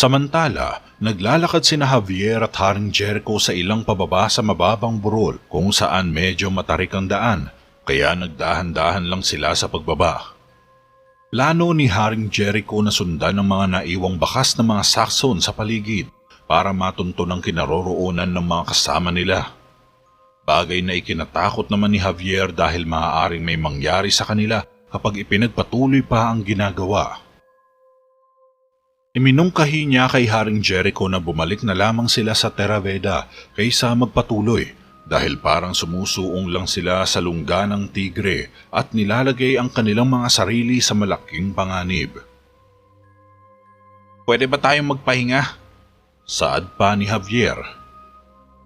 Samantala, naglalakad sina Javier at Haring Jericho sa ilang pababa sa mababang burol kung saan medyo matarik ang daan, kaya nagdahan-dahan lang sila sa pagbaba. Plano ni Haring Jericho na sundan ng mga naiwang bakas ng mga Saxon sa paligid para matunton ang kinaroroonan ng mga kasama nila. Bagay na ikinatakot naman ni Javier dahil maaaring may mangyari sa kanila kapag ipinagpatuloy pa ang ginagawa. Iminungkahi niya kay Haring Jericho na bumalik na lamang sila sa Terraveda kaysa magpatuloy dahil parang sumusuong lang sila sa lungga ng tigre at nilalagay ang kanilang mga sarili sa malaking panganib. "Pwede ba tayong magpahinga?" Saad pa ni Javier.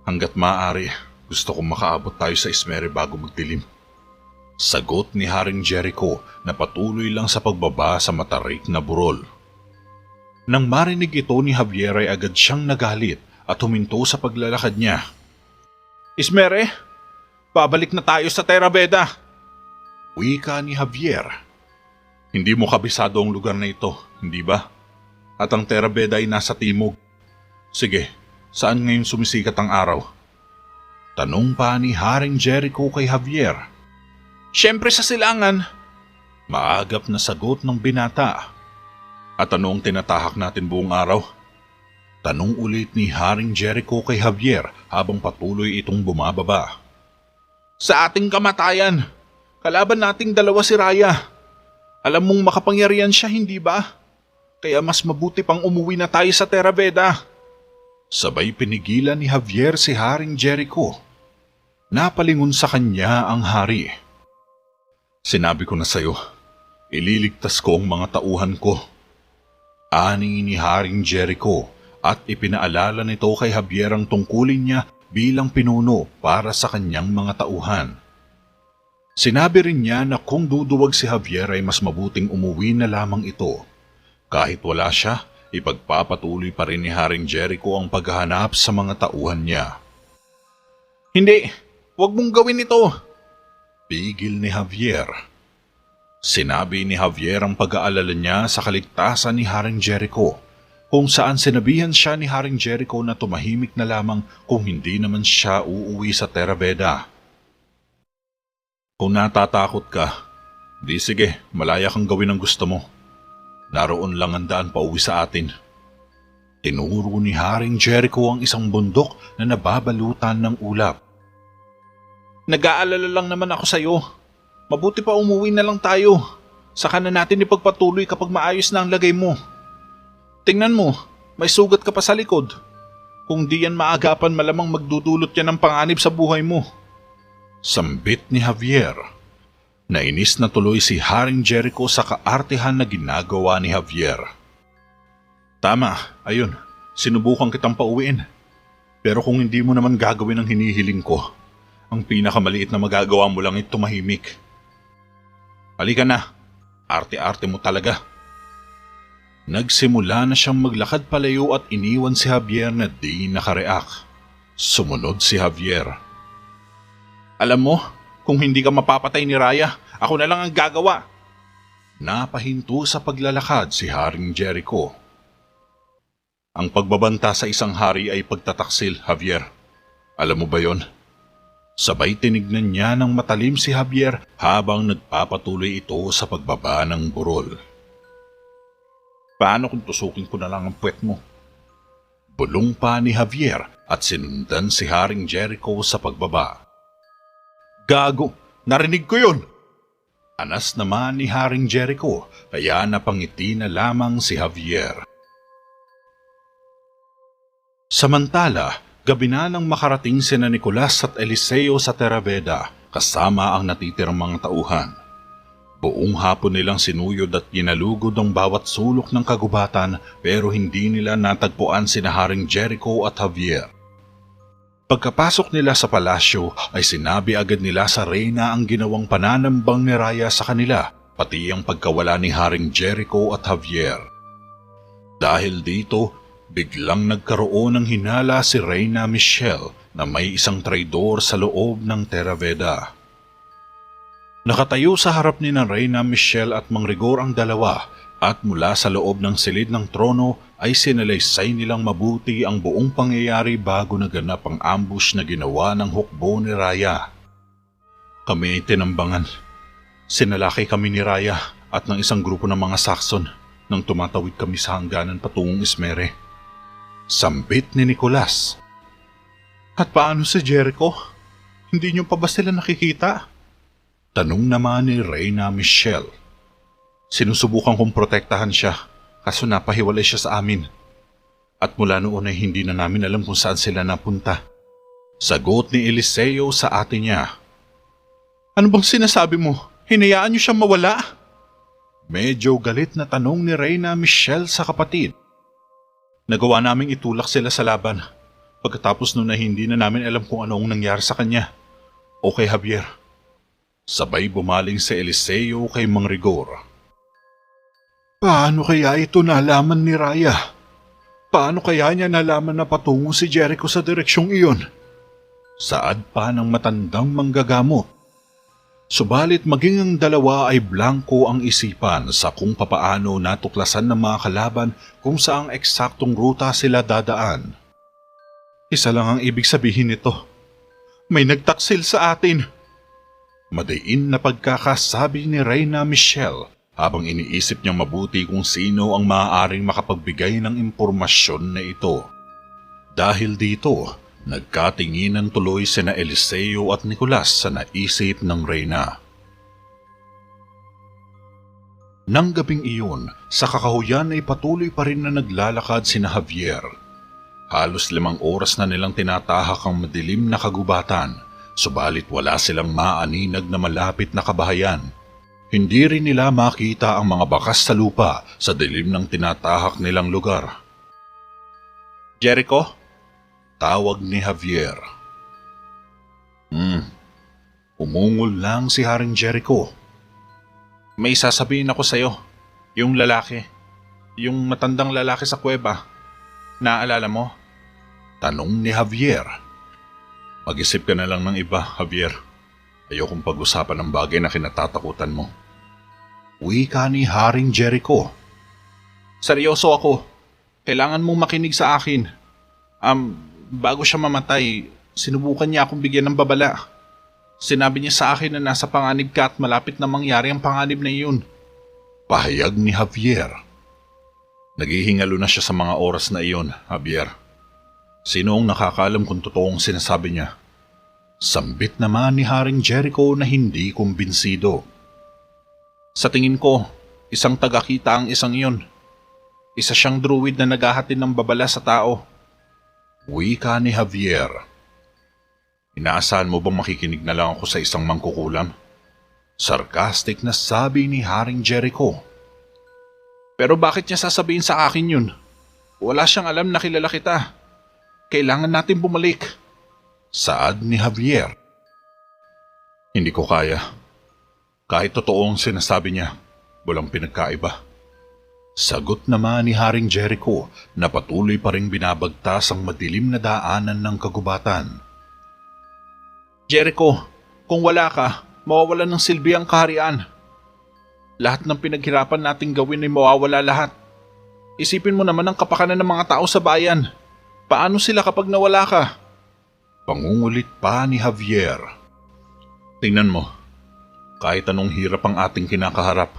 "Hanggat maaari, gusto kong makaabot tayo sa Ismere bago magdilim." Sagot ni Haring Jericho na patuloy lang sa pagbaba sa matarik na burol. Nang marinig ito ni Javier ay agad siyang nagalit at huminto sa paglalakad niya. "Ismere, babalik na tayo sa Terraveda," wika ni Javier. "Hindi mo kabisado ang lugar na ito, hindi ba? At ang Terraveda ay nasa timog. Sige, saan ngayon sumisikat ang araw?" Tanong pa ni Haring Jericho kay Javier. "Siyempre sa silangan," maagap na sagot ng binata. "At ano ang tinatahak natin buong araw?" Tanong ulit ni Haring Jericho kay Javier habang patuloy itong bumababa. "Sa ating kamatayan, kalaban nating dalawa si Raya. Alam mong makapangyarihan siya, hindi ba? Kaya mas mabuti pang umuwi na tayo sa Terraveda." Sabay pinigilan ni Javier si Haring Jericho. Napalingon sa kanya ang hari. "Sinabi ko na sa'yo, ililigtas ko ang mga tauhan ko," ani ni Haring Jericho at ipinaalala nito kay Javier ang tungkulin niya bilang pinuno para sa kanyang mga tauhan. Sinabi rin niya na kung duduwag si Javier ay mas mabuting umuwi na lamang ito. Kahit wala siya, ipagpapatuloy pa rin ni Haring Jericho ang paghahanap sa mga tauhan niya. "Hindi, huwag mong gawin ito," pigil ni Javier. Sinabi ni Javier ang pag-aalala niya sa kaligtasan ni Haring Jericho, kung saan sinabihan siya ni Haring Jericho na tumahimik na lamang kung hindi naman siya uuwi sa Terraveda. "Kung natatakot ka, di sige, malaya kang gawin ang gusto mo. Naroon lang ang daan pauwi sa atin." Tinuro ni Haring Jericho ang isang bundok na nababalutan ng ulap. "Nag-aalala lang naman ako sa'yo. Mabuti pa umuwi na lang tayo. Saka na natin ipagpatuloy kapag maayos na ang lagay mo. Tingnan mo, may sugat ka pa sa likod. Kung di yan maagapan, malamang magdudulot yan ng panganib sa buhay mo." Sambit ni Javier. Nainis na tuloy si Haring Jericho sa kaartehan na ginagawa ni Javier. "Tama, ayun, sinubukan kitang pauwiin. Pero kung hindi mo naman gagawin ang hinihiling ko, ang pinakamaliit na magagawa mo lang ay tumahimik. Halika na, arte-arte mo talaga." Nagsimula na siyang maglakad palayo at iniwan si Javier na di nakareak. Sumunod si Javier. "Alam mo, kung hindi ka mapapatay ni Raya, ako na lang ang gagawa." Napahinto sa paglalakad si Haring Jericho. "Ang pagbabanta sa isang hari ay pagtataksil, Javier. Alam mo ba yon?" Sabay tinignan niya ng matalim si Javier habang nagpapatuloy ito sa pagbaba ng burol. "Paano kung tusukin ko na lang ang puwet mo?" Bulong pa ni Javier at sinundan si Haring Jericho sa pagbaba. "Gago, narinig ko yun!" Anas naman ni Haring Jericho kaya napangiti na lamang si Javier. Samantala, gabi na nang makarating sina Nicolas at Eliseo sa Terraveda kasama ang natitirang mga tauhan. Buong hapon nilang sinuyod at ginalugod ang bawat sulok ng kagubatan pero hindi nila natagpuan sina Haring Jericho at Javier. Pagkapasok nila sa palasyo ay sinabi agad nila sa reyna ang ginawang pananambang ni Raya sa kanila, pati ang pagkawala ni Haring Jericho at Javier. Dahil dito, biglang nagkaroon ng hinala si Reyna Michelle na may isang traidor sa loob ng Terraveda. Nakatayo sa harap ni na Reyna Michelle at Mang Rigor ang dalawa, At mula sa loob ng silid ng trono ay sinalaysay nilang mabuti ang buong pangyayari bago naganap ang ambush na ginawa ng hukbo ni Raya. Kami ay tinambangan. Sinalakay kami ni Raya at ng isang grupo ng mga Saxon nang tumatawid kami sa hangganan patungong Ismere. Sambit ni Nicolas. At paano si Jericho? Hindi niyo pa ba sila nakikita? Tanong naman ni Reyna Michelle. Sinusubukan kong protektahan siya, kaso napahiwalay siya sa amin. At mula noon ay hindi na namin alam kung saan sila napunta. Sagot ni Eliseo sa ate niya. Ano bang sinasabi mo? Hinayaan niyo siyang mawala? Medyo galit na tanong ni Reyna Michelle sa kapatid. Nagawa naming itulak sila sa laban. Pagkatapos noon ay hindi na namin alam kung anong nangyari sa kanya. O kay Javier. Sabay bumaling si Eliseo kay Mang Rigor. Paano kaya ito nalaman ni Raya? Paano kaya niya nalaman na patungo si Jericho sa direksyong iyon? Saad pa ng matandang manggagamot. Subalit maging ang dalawa ay blanko ang isipan sa kung papaano natuklasan ng mga kalaban kung saang eksaktong ruta sila dadaan. Isa lang ang ibig sabihin nito. May nagtaksil sa atin. Madiin na pagkakasabi ni Reyna Michelle habang iniisip niyang mabuti kung sino ang maaaring makapagbigay ng impormasyon na ito. Dahil dito, nagkatinginan tuloy sina Eliseo at Nicolas sa naisip ng Reyna. Nang gabing iyon, sa kakahuyan ay patuloy pa rin na naglalakad sina Javier. Halos 5 oras na nilang tinatahak ang madilim na kagubatan, subalit wala silang maaninag na malapit na kabahayan. Hindi rin nila makita ang mga bakas sa lupa sa dilim ng tinatahak nilang lugar. Jericho? Tawag ni Javier. Umungol lang si Haring Jericho. May sasabihin ako sa'yo. Yung lalaki. Yung matandang lalaki sa kuweba. Naalala mo? Tanong ni Javier. Mag-isip ka na lang ng iba, Javier. Ayokong pag-usapan ng bagay na kinatatakutan mo. Wika ni Haring Jericho. Seryoso ako. Kailangan mong makinig sa akin. Bago siya mamatay, sinubukan niya akong bigyan ng babala. Sinabi niya sa akin na nasa panganib ka at malapit na mangyari ang panganib na iyon. Pahayag ni Javier. Naghihingalo na siya sa mga oras na iyon, Javier. Sino ang nakakaalam kung totoong sinasabi niya? Sambit naman ni Haring Jericho na hindi kumbinsido. Sa tingin ko, isang tagakita ang isang iyon. Isa siyang druid na naghahatid ng babala sa tao. Wika ni Javier. Inaasahan mo bang makikinig na lang ako sa isang mangkukulam? Sarcastic na sabi ni Haring Jericho. Pero bakit niya sasabihin sa akin yun? Wala siyang alam na kilala kita. Kailangan natin bumalik. Saad ni Javier. Hindi ko kaya. Kahit totoong sinasabi niya, walang pinagkaiba. Sagot naman ni Haring Jericho na patuloy pa ring binabagtas ang madilim na daanan ng kagubatan. Jericho, kung wala ka, mawawalan ng silbi ang kaharian. Lahat ng pinaghirapan nating gawin ay mawawala lahat. Isipin mo naman ang kapakanan ng mga tao sa bayan. Paano sila kapag nawala ka? Pangungulit pa ni Javier. Tingnan mo, kahit anong hirap ang ating kinakaharap,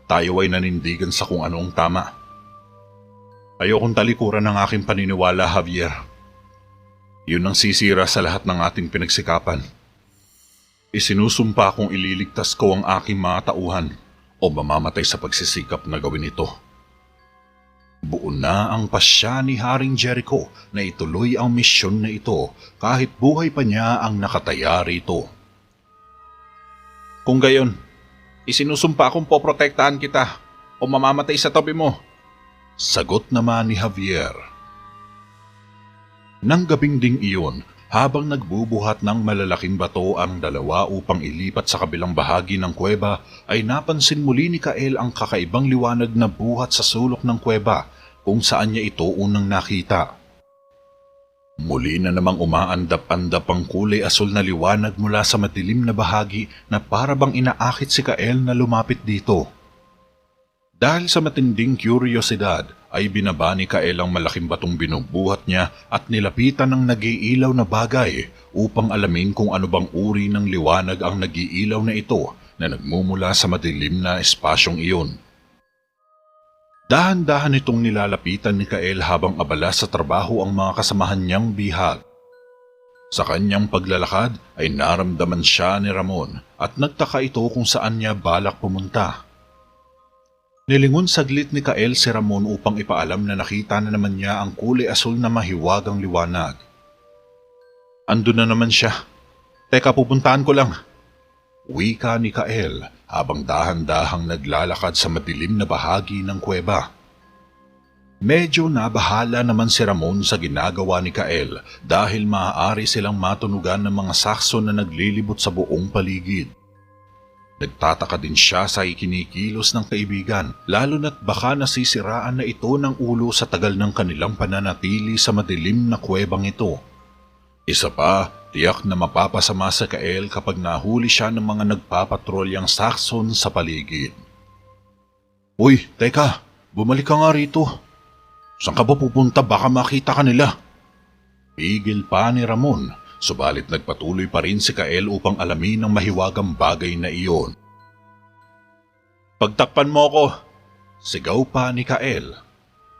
tayo ay nanindigan sa kung ano ang tama. Ayokong talikuran ng aking paniniwala, Javier. Yun ang sisira sa lahat ng ating pinagsikapan. Isinusumpa kong ililigtas ko ang aking mga tauhan o mamamatay sa pagsisikap na gawin ito. Buo na ang pasya ni Haring Jericho na ituloy ang misyon na ito kahit buhay pa niya ang nakataya rito. Kung gayon, isinusumpa kong poprotektahan kita o mamamatay sa tabi mo. Sagot naman ni Javier. Nang gabing ding iyon, habang nagbubuhat ng malalaking bato ang dalawa upang ilipat sa kabilang bahagi ng kuweba, ay napansin muli ni Kael ang kakaibang liwanag na buhat sa sulok ng kuweba kung saan niya ito unang nakita. Muli na namang umaandap-andap ang kulay asul na liwanag mula sa madilim na bahagi na para bang inaakit si Kael na lumapit dito. Dahil sa matinding kuryosidad ay binaba ni Kael ang malaking batong binubuhat niya at nilapitan ng nag-iilaw na bagay upang alamin kung ano bang uri ng liwanag ang nag-iilaw na ito na nagmumula sa madilim na espasyong iyon. Dahan-dahan itong nilalapitan ni Kael habang abala sa trabaho ang mga kasamahan niyang bihag. Sa kanyang paglalakad ay naramdaman siya ni Ramon at nagtaka ito kung saan niya balak pumunta. Nilingon saglit ni Kael si Ramon upang ipaalam na nakita na naman niya ang kulay asul na mahiwagang liwanag. Andun na naman siya. Teka, pupuntahan ko lang. Wika ni Kael habang dahan-dahang naglalakad sa madilim na bahagi ng kuweba. Medyo nabahala naman si Ramon sa ginagawa ni Kael dahil maaari silang matunugan ng mga sakso na naglilibot sa buong paligid. Nagtataka din siya sa ikinikilos ng kaibigan, lalo na't baka nasisiraan na ito ng ulo sa tagal ng kanilang pananatili sa madilim na kuwebang ito. Isa pa, tiyak na mapapasama sa Kael kapag nahuli siya ng mga nagpapatrolyang Saxon sa paligid. Uy, teka, bumalik ka nga rito. Saan ka ba pupunta? Baka makita ka nila. Pigil pa ni Ramon. Subalit nagpatuloy pa rin si Kael upang alamin ang mahiwagang bagay na iyon. Pagtakpan mo ko! Sigaw pa ni Kael.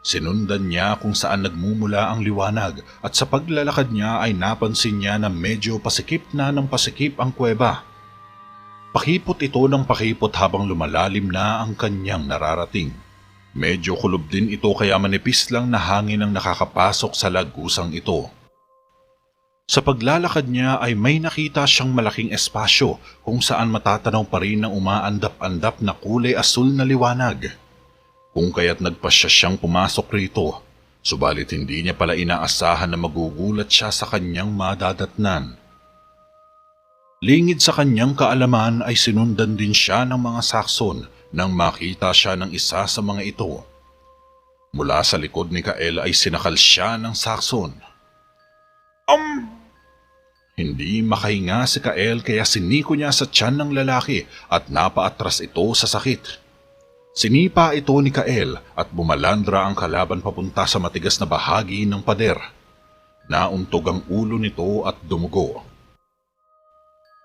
Sinundan niya kung saan nagmumula ang liwanag at sa paglalakad niya ay napansin niya na medyo pasikip na ng pasikip ang kuweba. Pakipot ito ng pakipot habang lumalalim na ang kanyang nararating. Medyo kulob din ito kaya manipis lang na hangin ang nakakapasok sa lagusang ito. Sa paglalakad niya ay may nakita siyang malaking espasyo kung saan matatanaw pa rin ang umaandap-andap na kulay asul na liwanag. Kung kaya't nagpasya siyang pumasok rito, subalit hindi niya pala inaasahan na magugulat siya sa kanyang madadatnan. Lingid sa kanyang kaalaman ay sinundan din siya ng mga Saxon nang makita siya ng isa sa mga ito. Mula sa likod ni Kael ay sinakal siya ng Saxon. Hindi makahinga si Kael kaya siniko niya sa tiyan ng lalaki at napaatras ito sa sakit. Sinipa ito ni Kael at bumalandra ang kalaban papunta sa matigas na bahagi ng pader. Nauntog ang ulo nito at dumugo.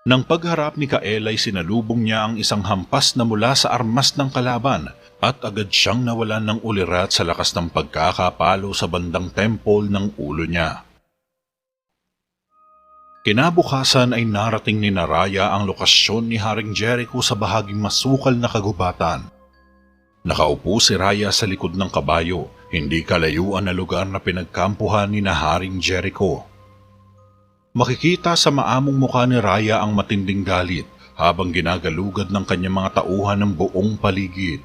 Nang pagharap ni Kael ay sinalubong niya ang isang hampas na mula sa armas ng kalaban at agad siyang nawalan ng ulirat sa lakas ng pagkakapalo sa bandang temple ng ulo niya. Kinabukasan ay narating ni Naraya ang lokasyon ni Haring Jericho sa bahaging masukal na kagubatan. Nakaupo si Raya sa likod ng kabayo, hindi kalayuan na lugar na pinagkampuhan ni Haring Jericho. Makikita sa maamong mukha ni Raya ang matinding galit habang ginagalugad ng kanyang mga tauhan ng buong paligid.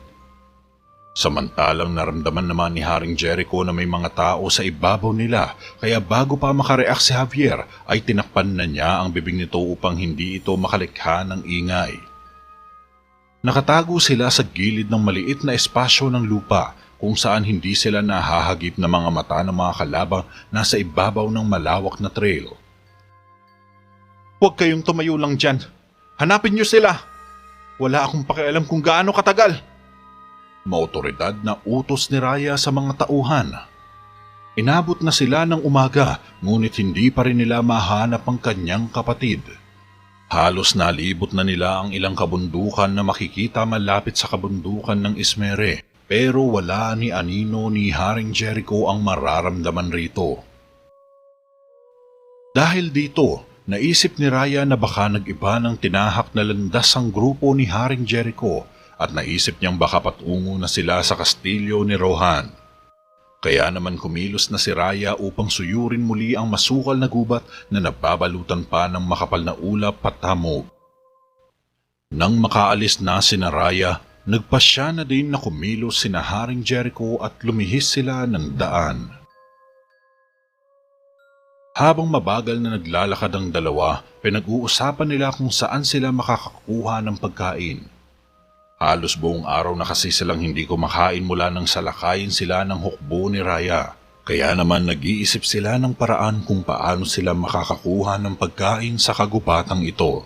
Samantalang naramdaman naman ni Haring Jericho na may mga tao sa ibabaw nila kaya bago pa makareact si Javier ay tinakpan na niya ang bibig nito upang hindi ito makalikha ng ingay. Nakatago sila sa gilid ng maliit na espasyo ng lupa kung saan hindi sila nahahagip ng mga mata ng mga kalabang nasa ibabaw ng malawak na trail. Huwag kayong tumayo lang dyan. Hanapin niyo sila. Wala akong pakialam kung gaano katagal. Maotoridad na utos ni Raya sa mga tauhan. Inabot na sila ng umaga ngunit hindi pa rin nila mahanap ang kanyang kapatid. Halos nalibot na nila ang ilang kabundukan na makikita malapit sa kabundukan ng Ismere pero wala ni anino ni Haring Jericho ang mararamdaman rito. Dahil dito, naisip ni Raya na baka nag-iba ng tinahak na landas ang grupo ni Haring Jericho at naisip niyang baka patungo na sila sa kastilyo ni Rohan. Kaya naman kumilos na si Raya upang suyurin muli ang masukal na gubat na nababalutan pa ng makapal na ulap at hamog. Nang makaalis na si Raya, nagpasya na din na kumilos si Haring Jericho at lumihis sila ng daan. Habang mabagal na naglalakad ang dalawa, pinag-uusapan nila kung saan sila makakakuha ng pagkain. Halos buong araw na kasi silang hindi kumakain mula nang salakayin sila ng hukbo ni Raya. Kaya naman nag-iisip sila ng paraan kung paano sila makakakuha ng pagkain sa kagubatang ito.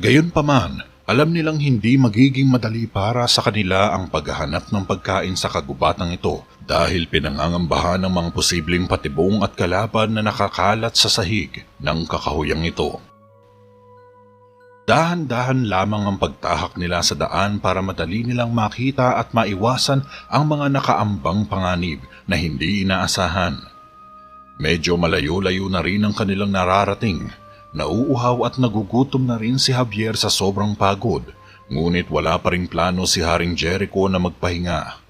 Gayunpaman, alam nilang hindi magiging madali para sa kanila ang paghahanap ng pagkain sa kagubatang ito dahil pinangangambahan ng mga posibleng patibong at kalaban na nakakalat sa sahig ng kakahuyang ito. Dahan-dahan lamang ang pagtahak nila sa daan para madali nilang makita at maiwasan ang mga nakaambang panganib na hindi inaasahan. Medyo malayo-layo na rin ang kanilang nararating. Nauuhaw at nagugutom na rin si Javier sa sobrang pagod, ngunit wala pa ring plano si Haring Jericho na magpahinga.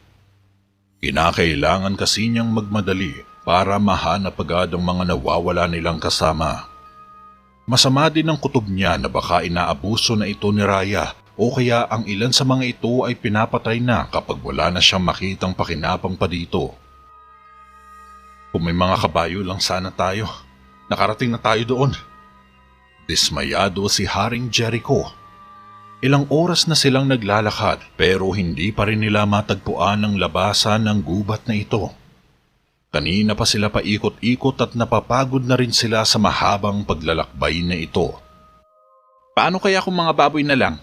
Kinakailangan kasi niyang magmadali para mahanap agad ang mga nawawala nilang kasama. Masama din ang kutob niya na baka inaabuso na ito ni Raya o kaya ang ilan sa mga ito ay pinapatay na kapag wala na siyang makitang pakinabang pa dito. Kung may mga kabayo lang sana tayo, nakarating na tayo doon. Dismayado si Haring Jericho. Ilang oras na silang naglalakad pero hindi pa rin nila matagpuan ang labasan ng gubat na ito. Kanina pa sila paikot-ikot at napapagod na rin sila sa mahabang paglalakbay na ito. Paano kaya kung mga baboy na lang?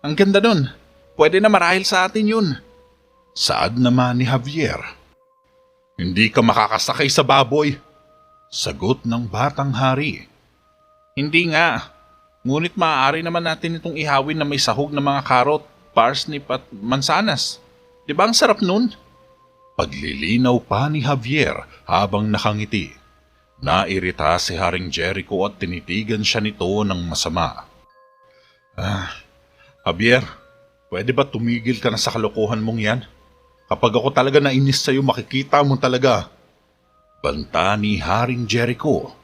Ang ganda nun. Pwede na marahil sa atin yun. Saad naman ni Javier. Hindi ka makakasakay sa baboy. Sagot ng batang hari. Hindi nga. Ngunit maaari naman natin itong ihawin na may sahog na mga karot, parsnip at mansanas. Di ba ang sarap nun? Paglilinaw pa ni Javier habang nakangiti. Nairita si Haring Jericho at tinitigan siya nito ng masama. Javier, pwede ba tumigil ka na sa kalokohan mong yan? Kapag ako talaga nainis sa'yo, makikita mo talaga. Banta ni Haring Jericho.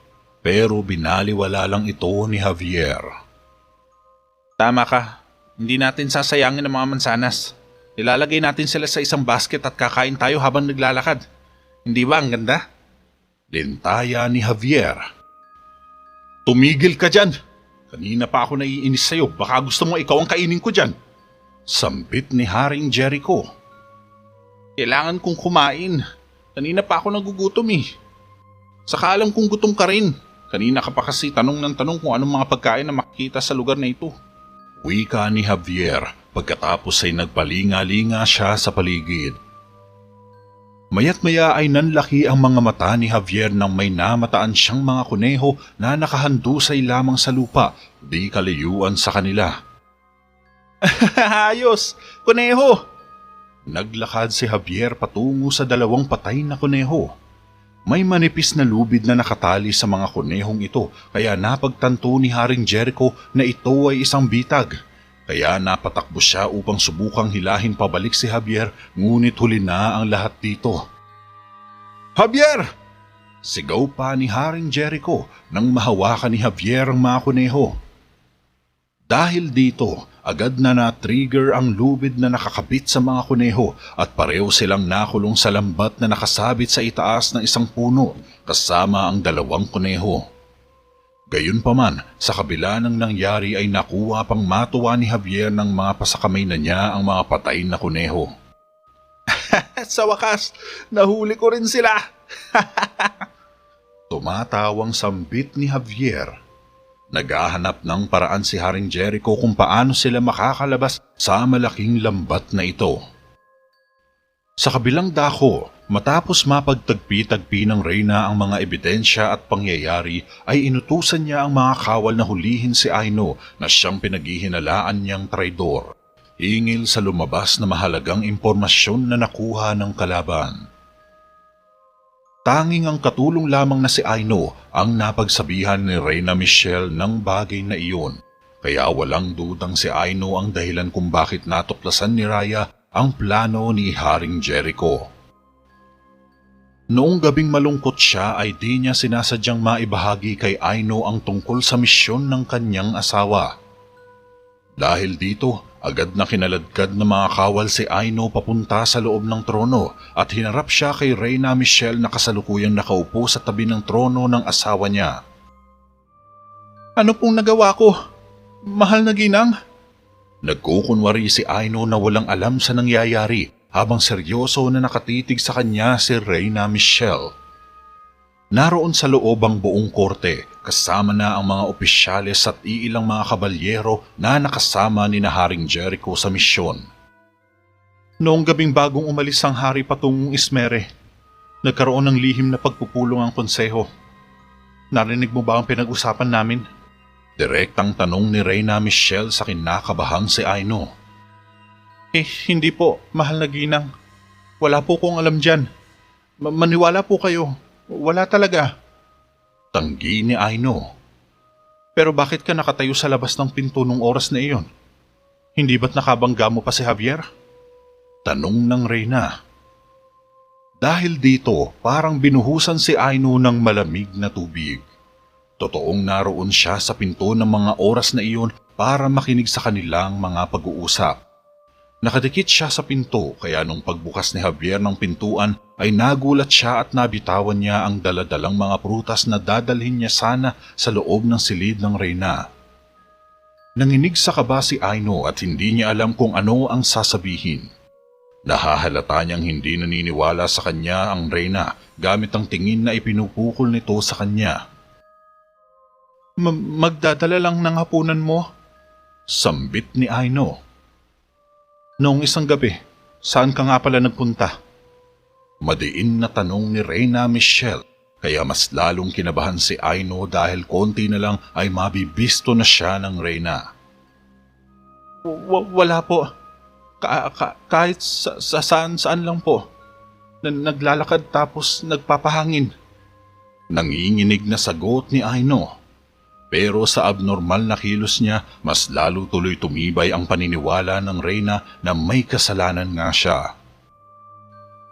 Pero binaliwala lang ito ni Javier. Tama ka. Hindi natin sasayangin ang mga mansanas. Ilalagay natin sila sa isang basket at kakain tayo habang naglalakad. Hindi ba ang ganda? Lintaya ni Javier. Tumigil ka dyan. Kanina pa ako naiinis sa'yo. Baka gusto mo ikaw ang kainin ko dyan. Sambit ni Haring Jericho. Kailangan kong kumain. Kanina pa ako nagugutom eh. Saka alam kong gutom ka rin. Kanina ka pa kasi tanong ng tanong kung anong mga pagkain na makikita sa lugar na ito. Wika ni Javier pagkatapos ay nagpalinga-linga siya sa paligid. Mayat-maya ay nanlaki ang mga mata ni Javier nang may namataan siyang mga kuneho na nakahandusay lamang sa lupa, di kalayuan sa kanila. Ayos! Kuneho! Naglakad si Javier patungo sa dalawang patay na kuneho. May manipis na lubid na nakatali sa mga kunehong ito kaya napagtanto ni Haring Jericho na ito ay isang bitag. Kaya napatakbo siya upang subukang hilahin pabalik si Javier ngunit huli na ang lahat dito. Javier! Sigaw pa ni Haring Jericho nang mahawakan ni Javier ang mga kuneho. Dahil dito, agad na na-trigger ang lubid na nakakabit sa mga kuneho at pareho silang nakulong sa lambat na nakasabit sa itaas ng isang puno kasama ang dalawang kuneho. Gayunpaman, sa kabila ng nangyari ay nakuha pang matuwa ni Javier ng mga pasakamay na niya ang mga patay na kuneho. Sa wakas, nahuli ko rin sila! Tumatawang sambit ni Javier. Naghahanap ng paraan si Haring Jericho kung paano sila makakalabas sa malaking lambat na ito. Sa kabilang dako, matapos mapagtagpi-tagpi ng Reyna ang mga ebidensya at pangyayari, ay inutusan niya ang mga kawal na hulihin si Aino na siyang pinaghihinalaan niyang traidor, hingil sa lumabas na mahalagang impormasyon na nakuha ng kalaban. Tanging ang katulong lamang na si Aino ang napagsabihan ni Reyna Michelle ng bagay na iyon, kaya walang dudang si Aino ang dahilan kung bakit natuklasan ni Raya ang plano ni Haring Jericho. Noong gabing malungkot siya ay di niya sinasadyang maibahagi kay Aino ang tungkol sa misyon ng kanyang asawa. Dahil dito, agad na kinaladkad ng mga kawal si Aino papunta sa loob ng trono at hinarap siya kay Reyna Michelle na kasalukuyang nakaupo sa tabi ng trono ng asawa niya. Ano pong nagawa ko? Mahal na ginang? Nagkukunwari si Aino na walang alam sa nangyayari habang seryoso na nakatitig sa kanya si Reyna Michelle. Naroon sa loob ang buong korte kasama na ang mga opisyales at iilang mga kabalyero na nakasama ni na Haring Jericho sa misyon. Noong gabing bagong umalis ang hari patungong Ismere, nagkaroon ng lihim na pagpupulong ang konseho. Narinig mo ba ang pinag-usapan namin? Direktang tanong ni Reyna Michelle sa kinakabahang si Aino. Hindi po, mahal na ginang. Wala po kong alam dyan. Maniwala po kayo. Wala talaga. Tanggi ni Aino. Pero bakit ka nakatayo sa labas ng pinto nung oras na iyon? Hindi ba't nakabangga mo pa si Javier? Tanong ng Reyna. Dahil dito, parang binuhusan si Aino ng malamig na tubig. Totoong naroon siya sa pinto ng mga oras na iyon para makinig sa kanilang mga pag-uusap. Nakadikit siya sa pinto kaya nung pagbukas ni Javier ng pintuan ay nagulat siya at nabitawan niya ang daladalang mga prutas na dadalhin niya sana sa loob ng silid ng Reyna. Nanginig sa kaba si Aino at hindi niya alam kung ano ang sasabihin. Nahahalata niyang hindi naniniwala sa kanya ang Reyna gamit ang tingin na ipinupukol nito sa kanya. Magdadala lang ng hapunan mo? Sambit ni Aino. Noong isang gabi, saan ka nga pala nagpunta? Madiin na tanong ni Reyna Michelle kaya mas lalong kinabahan si Aino dahil konti na lang ay mabibisto na siya ng Reyna. Wala po. Kahit saan lang po. Naglalakad tapos nagpapahangin. Nanginginig na sagot ni Aino. Pero sa abnormal na kilos niya, mas lalo tuloy tumibay ang paniniwala ng Reyna na may kasalanan nga siya.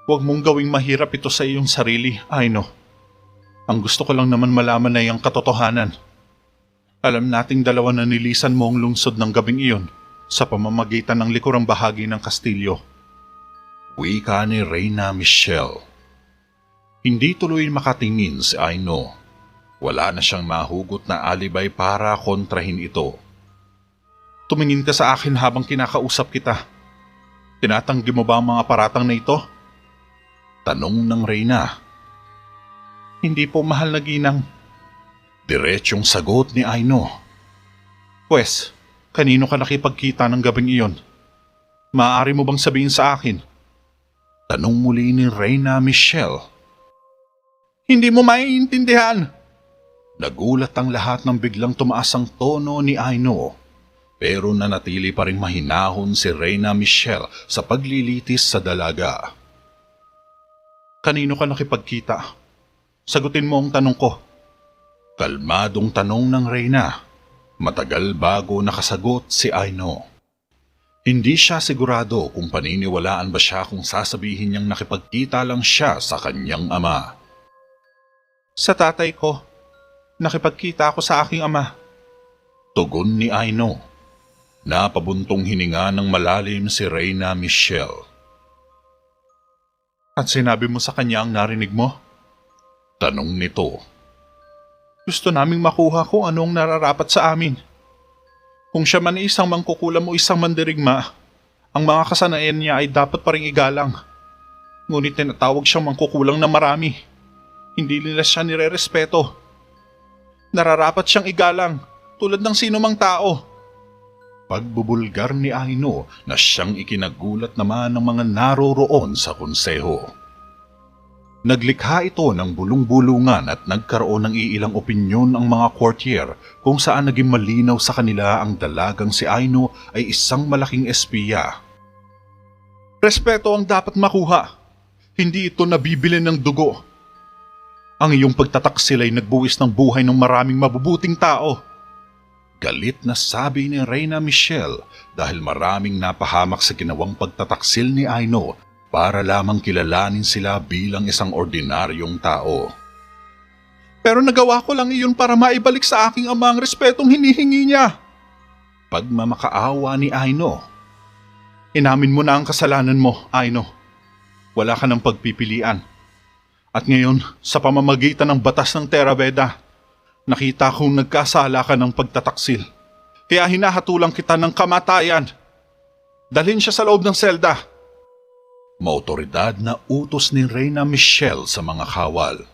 Huwag mong gawing mahirap ito sa iyong sarili, Aino. Ang gusto ko lang naman malaman ay ang katotohanan. Alam nating dalawa na nilisan mo ang lungsod ng gabing iyon sa pamamagitan ng likurang bahagi ng Kastilyo. Wika ni Reyna Michelle. Hindi tuloy makatingin si Aino. Wala na siyang mahugot na alibay para kontrahin ito. Tumingin ka sa akin habang kinakausap kita. Tinatanggi mo ba ang mga paratang na ito? Tanong ng Reyna. Hindi po, mahal na ginang. Diretsyong sagot ni Aino. Pwes, kanino ka nakipagkita ng gabing iyon? Maaari mo bang sabihin sa akin? Tanong muli ni Reyna Michelle. Hindi mo maiintindihan. Nagulat ang lahat nang biglang tumaas ang tono ni Aino. Pero nanatili pa rin mahinahon si Reyna Michelle sa paglilitis sa dalaga. Kanino ka nakipagkita? Sagutin mo ang tanong ko. Kalmadong tanong ng Reyna. Matagal bago nakasagot si Aino. Hindi siya sigurado kung paniniwalaan ba siya kung sasabihin niyang nakipagkita lang siya sa kanyang ama. Sa tatay ko. Nakipagkita ako sa aking ama. Tugon ni Aino. Napabuntong hininga ng malalim si Reyna Michelle. At sinabi mo sa kanya ang narinig mo? Tanong nito. Gusto naming makuha kung anong nararapat sa amin. Kung siya man isang mangkukulam o isang mandirigma, ang mga kasanayan niya ay dapat pa ring igalang. Ngunit tinatawag siyang mangkukulang na marami. Hindi nila siya nire-respeto. Nararapat siyang igalang, tulad ng sino mang tao. Pagbubulgar ni Aino na siyang ikinagulat naman ng mga naroroon sa konseho. Naglikha ito ng bulong-bulungan at nagkaroon ng iilang opinyon ang mga courtier kung saan naging malinaw sa kanila ang dalagang si Aino ay isang malaking espiya. Respeto ang dapat makuha, hindi ito nabibili ng dugo. Ang iyong pagtataksil ay nagbuwis ng buhay ng maraming mabubuting tao. Galit na sabi ni Reyna Michelle dahil maraming napahamak sa ginawang pagtataksil ni Aino para lamang kilalanin sila bilang isang ordinaryong tao. Pero nagawa ko lang iyon para maibalik sa aking ama ang respetong hinihingi niya. Pagmamakaawa ni Aino. Inamin mo na ang kasalanan mo, Aino. Wala ka ng pagpipilian. At ngayon, sa pamamagitan ng batas ng Terra Veda, nakita kong nagkasala ka ng pagtataksil. Kaya hinahatulang kita ng kamatayan. Dalhin siya sa loob ng selda. Maotoridad na utos ni Reyna Michelle sa mga kawal.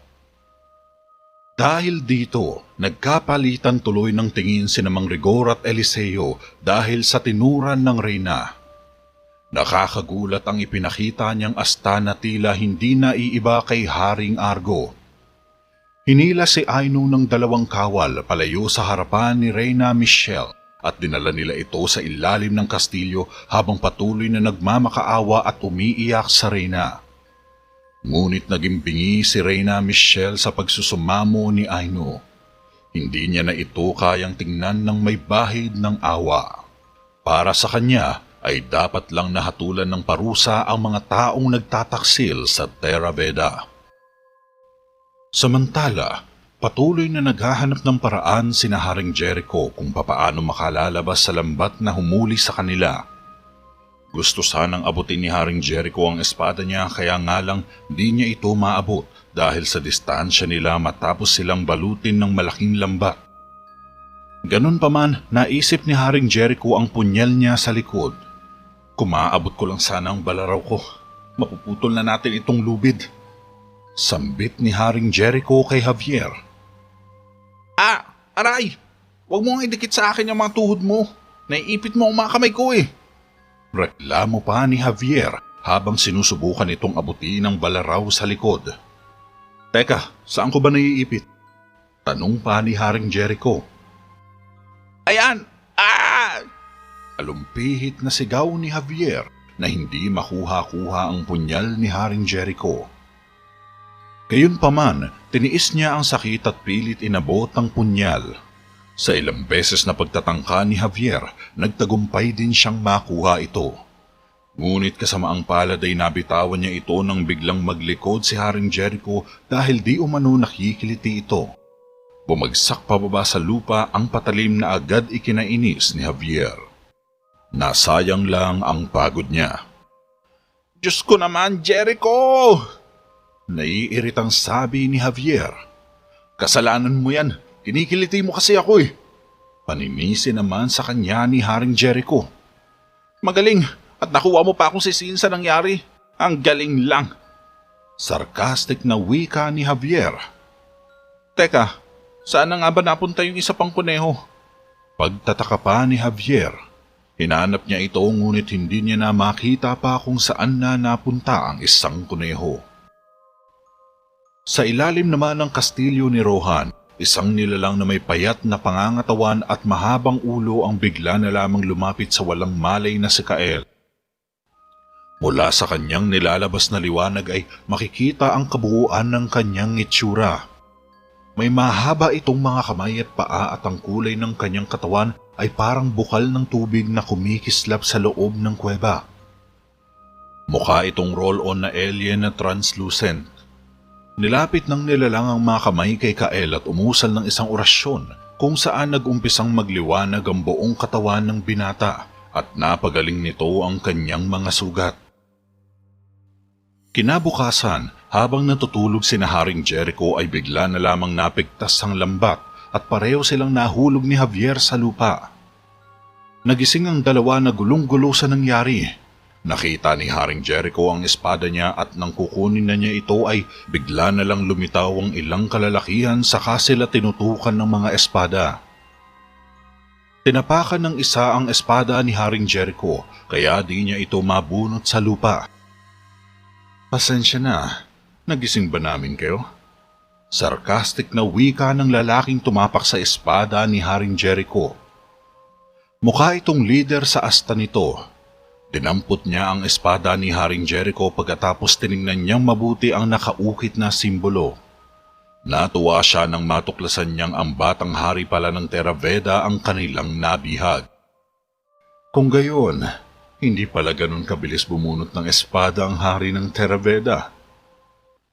Dahil dito, nagkapalitan tuloy ng tingin si Mang Rigor at Eliseo dahil sa tinuran ng reyna. Nakakagulat ang ipinakita niyang asta na tila hindi na iiba kay Haring Argo. Hinila si Aino ng 2 kawal palayo sa harapan ni Reyna Michelle at dinala nila ito sa ilalim ng kastilyo habang patuloy na nagmamakaawa at umiiyak sa reyna. Ngunit naging bingi si Reyna Michelle sa pagsusumamo ni Aino. Hindi niya na ito kayang tingnan ng may bahid ng awa. Para sa kanya ay dapat lang nahatulan ng parusa ang mga taong nagtataksil sa Terra Veda. Samantala, patuloy na naghahanap ng paraan sina Haring Jericho kung papaano makalalabas sa lambat na humuli sa kanila. Gusto sanang abutin ni Haring Jericho ang espada niya kaya nga lang di niya ito maabot dahil sa distansya nila matapos silang balutin ng malaking lambat. Ganun pa man, naisip ni Haring Jericho ang punyal niya sa likod. Kumaabot ko lang sana ang balaraw ko. Mapuputol na natin itong lubid. Sambit ni Haring Jericho kay Javier. Aray! Huwag mo nga idikit sa akin yung mga tuhod mo. Naiipit mo ang mga kamay ko eh. Reklamo pa ni Javier habang sinusubukan itong abutin ang balaraw sa likod. Teka, saan ko ba naiipit? Tanong pa ni Haring Jericho. Ayan! Alumpihit na sigaw ni Javier na hindi makuha-kuha ang punyal ni Haring Jericho. Gayunpaman, tiniis niya ang sakit at pilit inabot ang punyal. Sa ilang beses na pagtatangka ni Javier, nagtagumpay din siyang makuha ito. Ngunit kasamaang palad ay nabitawan niya ito nang biglang maglikod si Haring Jericho dahil di umano nakikiliti ito. Bumagsak pababa sa lupa ang patalim na agad ikinainis ni Javier. Nasayang lang ang pagod niya. Diyos ko naman, Jericho! Naiiritang sabi ni Javier. Kasalanan mo yan, kinikiliti mo kasi ako eh. Paninisi naman sa kanya ni Haring Jericho. Magaling at nakuha mo pa akong sisihin sa nangyari. Ang galing lang. Sarcastic na wika ni Javier. Teka, saan na nga ba napunta yung isa pang kuneho? Pagtataka pa ni Javier. Hinanap niya ito ngunit hindi niya na makita pa kung saan na napunta ang isang kuneho. Sa ilalim naman ng kastilyo ni Rohan, isang nilalang na may payat na pangangatawan at mahabang ulo ang bigla na lamang lumapit sa walang malay na si Kael. Mula sa kanyang nilalabas na liwanag ay makikita ang kabuuan ng kanyang itsura. May mahaba itong mga kamay at paa at ang kulay ng kanyang katawan ay parang bukal ng tubig na kumikislap sa loob ng kuweba. Mukha itong roll-on na alien na translucent. Nilapit ng nilalang ang mga kamay kay Kael at umusal ng isang orasyon kung saan nag-umpisang magliwanag ang buong katawan ng binata at napagaling nito ang kanyang mga sugat. Kinabukasan, habang natutulog sina Haring Jericho ay bigla na lamang napigtas ang lambat at pareho silang nahulog ni Javier sa lupa. Nagising ang dalawa na gulong-gulo sa nangyari. Nakita ni Haring Jericho ang espada niya at nang kukunin na niya ito ay bigla na lang lumitaw ang ilang kalalakihan saka sila tinutukan ng mga espada. Tinapakan ng isa ang espada ni Haring Jericho kaya di niya ito mabunot sa lupa. Pasensya na, nagising ba namin kayo? Sarcastic na wika ng lalaking tumapak sa espada ni Haring Jericho. Mukha itong leader sa asta nito. Dinampot niya ang espada ni Haring Jericho pagkatapos tiningnan niyang mabuti ang nakaukit na simbolo. Natuwa siya nang matuklasan niyang ang batang hari pala ng Terra Veda ang kanilang nabihag. Kung gayon, hindi pala ganun kabilis bumunot ng espada ang hari ng Terra Veda.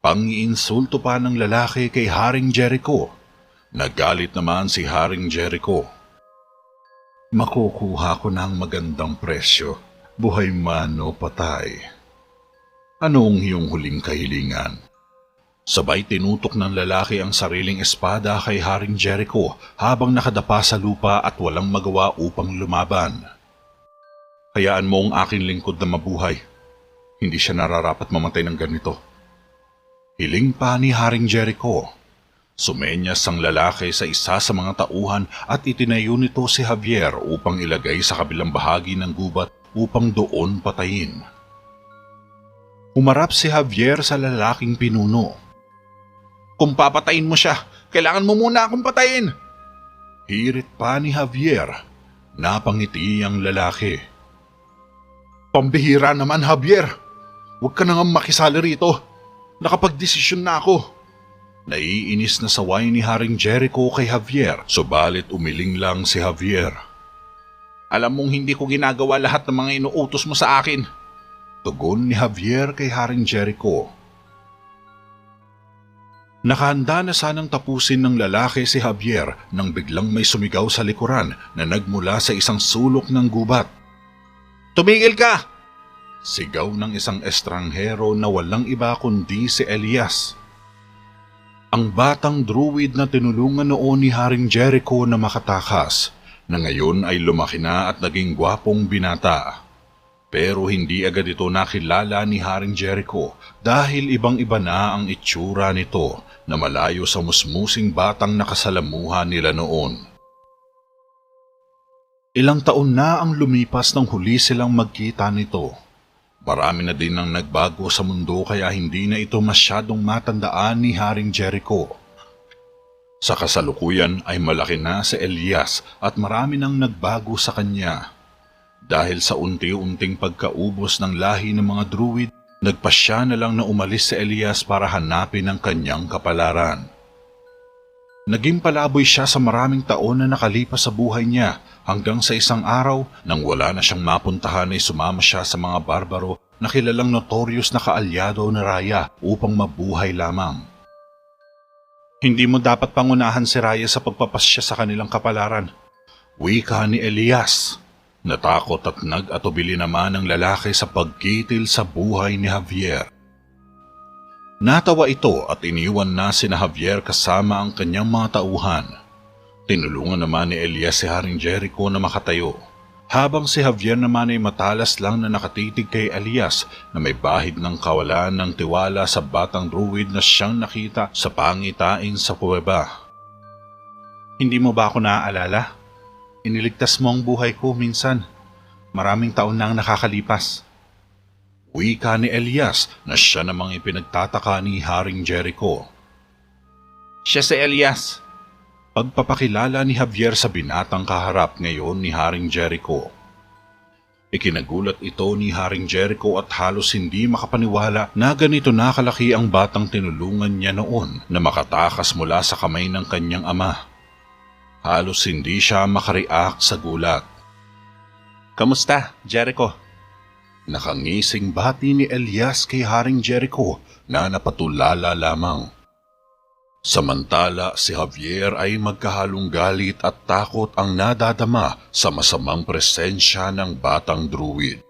Pang-iinsulto pa ng lalaki kay Haring Jericho. Nagalit naman si Haring Jericho. Makukuha ko ng magandang presyo. Buhay man o patay. Anong iyong huling kahilingan? Sabay tinutok ng lalaki ang sariling espada kay Haring Jericho habang nakadapa sa lupa at walang magawa upang lumaban. Hayaan mo ang aking lingkod na mabuhay. Hindi siya nararapat mamatay ng ganito. Hiling pa ni Haring Jericho. Sumenyas ang lalaki sa isa sa mga tauhan at itinayo nito si Javier upang ilagay sa kabilang bahagi ng gubat upang doon patayin. Humarap si Javier sa lalaking pinuno. "Kung papatayin mo siya, kailangan mo muna akong patayin!" Hirit pa ni Javier. Napangiti ang lalaki. "Pambihira naman, Javier! Huwag ka na nga makisali rito. Nakapagdesisyon na ako." Naiinis na saway ni Haring Jericho kay Javier, subalit umiling lang si Javier. "Alam mong hindi ko ginagawa lahat ng mga inuutos mo sa akin," tugon ni Javier kay Haring Jericho. Nakahanda na sanang tapusin ng lalaki si Javier nang biglang may sumigaw sa likuran na nagmula sa isang sulok ng gubat. "Tumigil ka!" Sigaw ng isang estranghero na walang iba kundi si Elias. Ang batang druid na tinulungan noon ni Haring Jericho na makatakas, na ngayon ay lumaki na at naging gwapong binata. Pero hindi agad ito nakilala ni Haring Jericho dahil ibang-iba na ang itsura nito na malayo sa musmusing batang nakasalamuha nila noon. Ilang taon na ang lumipas nang huli silang magkita nito. Marami na din ang nagbago sa mundo kaya hindi na ito masyadong matandaan ni Haring Jericho. Sa kasalukuyan ay malaki na si Elias at marami nang nagbago sa kanya. Dahil sa unti-unting pagkaubos ng lahi ng mga druid, nagpasya na lang na umalis si Elias para hanapin ang kanyang kapalaran. Naging palaboy siya sa maraming taon na nakalipas sa buhay niya hanggang sa isang araw nang wala na siyang mapuntahan ay sumama siya sa mga barbaro na kilalang notorious na kaalyado na Raya upang mabuhay lamang. "Hindi mo dapat pangunahan si Raya sa pagpapasya sa kanilang kapalaran," wika ni Elias. Natakot at nag-atubili naman ang lalaki sa pagkitil sa buhay ni Javier. Natawa ito at iniwan na sina Javier kasama ang kanyang mga tauhan. Tinulungan naman ni Elias si Haring Jericho na makatayo, habang si Javier naman ay matalas lang na nakatitig kay Elias na may bahid ng kawalan ng tiwala sa batang druid na siyang nakita sa pangitain sa kuweba. "Hindi mo ba ako naaalala? Iniligtas mo ang buhay ko minsan. Maraming taon na ang nakakalipas." Wika ni Elias na siya namang ipinagtataka ni Haring Jericho. "Siya si Elias." Pagpapakilala ni Javier sa binatang kaharap ngayon ni Haring Jericho. Ikinagulat ito ni Haring Jericho at halos hindi makapaniwala na ganito na kalaki ang batang tinulungan niya noon na makatakas mula sa kamay ng kanyang ama. Halos hindi siya makareact sa gulat. "Kamusta, Jericho?" Nakangising bati ni Elias kay Haring Jericho na napatulala lamang. Samantala si Javier ay magkahalong galit at takot ang nadadama sa masamang presensya ng batang druid.